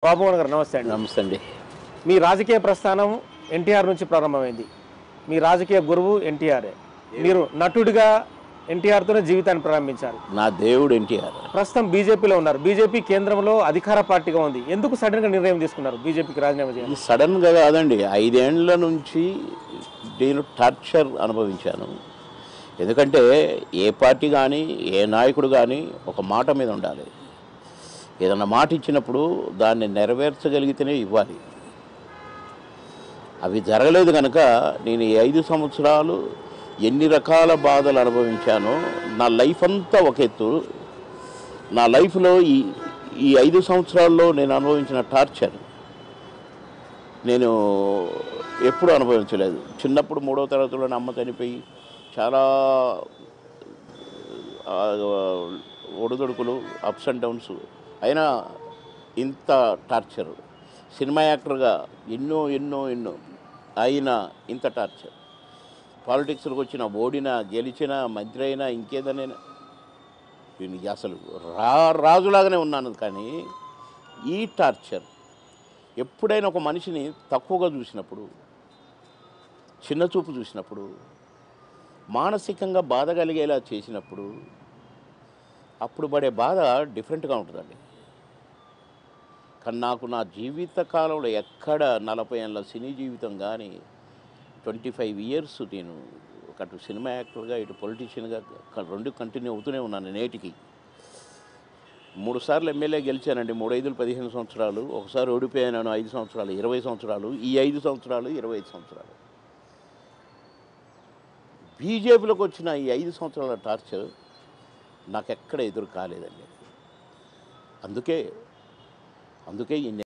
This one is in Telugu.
బాబుమోహన్ గారు నమస్తే అండి. నమస్తే అండి. మీ రాజకీయ ప్రస్థానం ఎన్టీఆర్ నుంచి ప్రారంభమైంది. మీ రాజకీయ గురువు ఎన్టీఆర్ఏ. మీరు నటుడిగా ఎన్టీఆర్తోనే జీవితాన్ని ప్రారంభించారు. నా దేవుడు ఎన్టీఆర్. ప్రస్తుతం బీజేపీలో ఉన్నారు. బీజేపీ కేంద్రంలో అధికార పార్టీగా ఉంది. ఎందుకు సడన్గా నిర్ణయం తీసుకున్నారు బీజేపీకి రాజీనామా చేయాలి? ఇది సడన్గా కాదండి. 5 ఏళ్ల నుంచి నేను టార్చర్ అనుభవించాను. ఎందుకంటే ఏ పార్టీ కానీ ఏ నాయకుడు కానీ ఒక మాట మీద ఉండాలి. ఏదన్నా మాట ఇచ్చినప్పుడు దాన్ని నెరవేర్చగలిగితేనే ఇవ్వాలి. అవి జరగలేదు కనుక నేను ఈ 5 సంవత్సరాలు ఎన్ని రకాల బాధలు అనుభవించానో. నా లైఫ్ అంతా ఒక ఎత్తు. నా లైఫ్లో ఈ 5 సంవత్సరాల్లో నేను అనుభవించిన టార్చర్ నేను ఎప్పుడూ అనుభవించలేదు. చిన్నప్పుడు 3వ తరగతిలోనే అమ్మ చనిపోయి చాలా ఒడిదొడుకులు, అప్స్ అండ్ డౌన్స్. అయినా ఇంత టార్చర్. సినిమా యాక్టర్గా ఎన్నో అయినా ఇంత టార్చర్. పాలిటిక్స్లోకి వచ్చిన ఓడినా గెలిచినా మంత్రి అయినా ఇంకేదనైనా నేను అసలు రాజులాగానే ఉన్నాను. కానీ ఈ టార్చర్ ఎప్పుడైనా ఒక మనిషిని తక్కువగా చూసినప్పుడు, చిన్న చూపు చూసినప్పుడు, మానసికంగా బాధ కలిగేలా చేసినప్పుడు అప్పుడు పడే బాధ డిఫరెంట్గా ఉంటుందండి. కానీ నాకు నా జీవిత కాలంలో ఎక్కడ 40 ఏళ్ళ సినీ జీవితం కానీ 25 ఇయర్స్ నేను అటు సినిమా యాక్టర్గా ఇటు పొలిటీషియన్గా 2 కంటిన్యూ అవుతూనే ఉన్నాను. నేటికి 3 సార్లు ఎమ్మెల్యే గెలిచానండి. 3 5 15 సంవత్సరాలు. ఒకసారి ఓడిపోయాను 5 సంవత్సరాలు 20 సంవత్సరాలు. ఈ 5 సంవత్సరాలు 25 సంవత్సరాలు. బీజేపీలోకి వచ్చిన ఈ 5 సంవత్సరాల టార్చర్ నాకెక్కడ ఎదురు కాలేదండి. అందుకే ఇన్ని